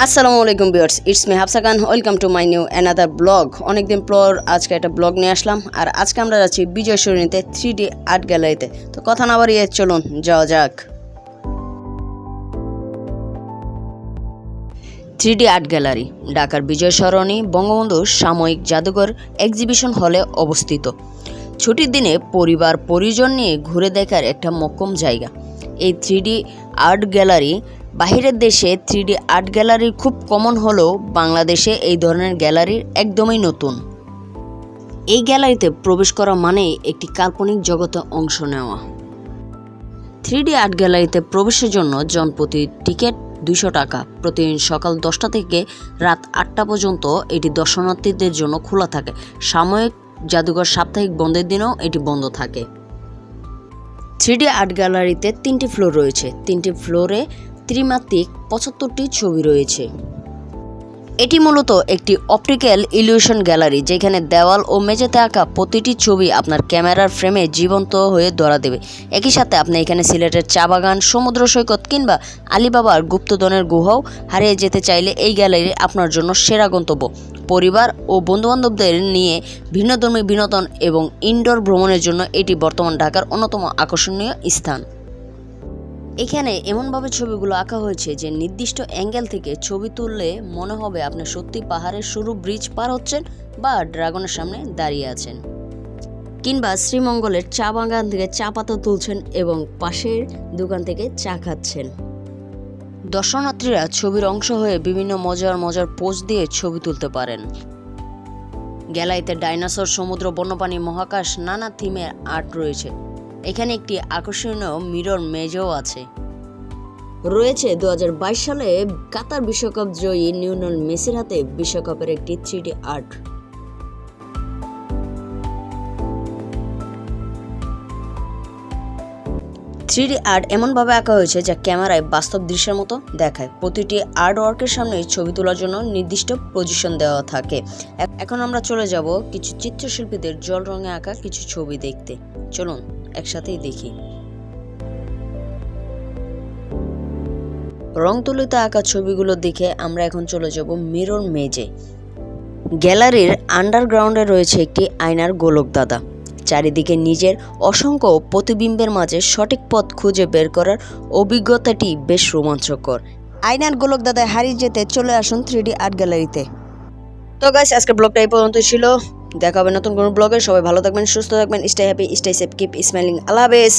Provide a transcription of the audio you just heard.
আসসালামু আলাইকুম viewers, it's me Hafsa Khan. Welcome to my new another blog. অনেকদিন পর আজকে একটা ব্লগ নিয়ে আসলাম। আর আজকে আমরা যাচ্ছি বিজয় সরণিতে 3D আর্ট গ্যালারিতে। তো কথা না বাড়িয়ে চলুন যাওয়া যাক। 3D আর্ট গ্যালারি ঢাকার বিজয় সরণি বঙ্গবন্ধু সাময়িক জাদুঘর এক্সিবিশন হলে অবস্থিত। ছুটির দিনে পরিবার পরিজন নিয়ে ঘুরে দেখার একটা মোক্ষম জায়গা। এই 3D আর্ট গ্যালারি বাহিরের দেশে 3D আর্ট গ্যালারি খুব কমন হলেও বাংলাদেশে এই ধরনের গ্যালারি একদমই নতুন। এই গ্যালারিতে প্রবেশ করা মানেই একটি কাল্পনিক জগতে অংশ নেওয়া। 3D আর্ট গ্যালারিতে প্রবেশের জন্য জনপ্রতি টিকিট 200 টাকা। প্রতিদিন সকাল 10টা থেকে রাত 8টা পর্যন্ত এটি দর্শনার্থীদের জন্য খোলা থাকে। সাময়িক জাদুঘর সাপ্তাহিক বন্ধের দিনেও এটি বন্ধ থাকে। 3D আর্ট গ্যালারিতে 3টি ফ্লোর রয়েছে। 3টি ফ্লোরে ত্রিমাত্রিক 75টি ছবি রয়েছে। এটি মূলত একটি অপটিক্যাল ইলিউশন গ্যালারি, যেখানে দেওয়াল ও মেঝেতে আঁকা প্রতিটি ছবি আপনার ক্যামেরার ফ্রেমে জীবন্ত হয়ে ধরা দেবে। একই সাথে আপনি এখানে সিলেটের চা বাগান, সমুদ্র সৈকত কিংবা আলিবাবার গুপ্তধনের গুহাও হারিয়ে যেতে চাইলে এই গ্যালারি আপনার জন্য সেরা গন্তব্য। পরিবার ও বন্ধুবান্ধবদের নিয়ে ভিন্নধর্মী বিনোদন এবং ইনডোর ভ্রমণের জন্য এটি বর্তমান ঢাকার অন্যতম আকর্ষণীয় স্থান। এখানে এমনভাবে ছবিগুলো আঁকা হয়েছে যে নির্দিষ্ট অ্যাঙ্গেল থেকে ছবি তুললে মনে হবে আপনি সত্যি পাহাড়ের সরু ব্রিজ পার হচ্ছেন বা ড্রাগনের সামনে দাঁড়িয়ে আছেন, কিংবা শ্রীমঙ্গলের চা বাগান থেকে চা পাতা তুলছেন এবং পাশের দোকান থেকে চা খাচ্ছেন। দর্শনার্থীরা ছবির অংশ হয়ে বিভিন্ন মজার পোজ দিয়ে ছবি তুলতে পারেন। গ্যালারিতে ডাইনোসর, সমুদ্র, বন্যপ্রাণী, মহাকাশ নানা থিমের আর্ট রয়েছে। এখানে একটি আকর্ষণীয় মিরর মেজও আছে। রয়েছে 2022 সালে কাতার বিশ্বকাপ জয়ী লিওনেল মেসির হাতে বিশ্বকাপের একটি 3D আর্ট। থ্রিডি আর্ট এমনভাবে আঁকা হয়েছে যা ক্যামেরায় বাস্তব দৃশ্যের মতো দেখায়। প্রতিটি আর্ট ওয়ার্কের সামনে ছবি তোলার জন্য নির্দিষ্ট পজিশন দেওয়া থাকে। এখন আমরা চলে যাব কিছু চিত্রশিল্পীদের জল রঙে আঁকা কিছু ছবি দেখতে। চলুন একসাথেই দেখি। রং তুলিতে আঁকা ছবিগুলো দেখে আমরা এখন চলে যাব মিরর মেজে। গ্যালারির আন্ডারগ্রাউন্ডে রয়েছে একটি আয়নার গোলক দাদা। চারিদিকে নিজের অসংখ্য প্রতিবিম্বের মাঝে সঠিক পথ খুঁজে বের করার অভিজ্ঞতাটি বেশ রোমাঞ্চকর। আয়নার গোলক দাদায় হারিয়ে যেতে চলে আসুন 3D আর্ট গ্যালারিতে। তো গাইস, আজকের ব্লগটা এই পর্যন্তই ছিল। দেখা হবে নতুন কোনো ব্লগে। সবাই ভালো থাকবেন, সুস্থ থাকবেন, stay happy, stay safe, keep smiling. আল্লাহ হাফেজ।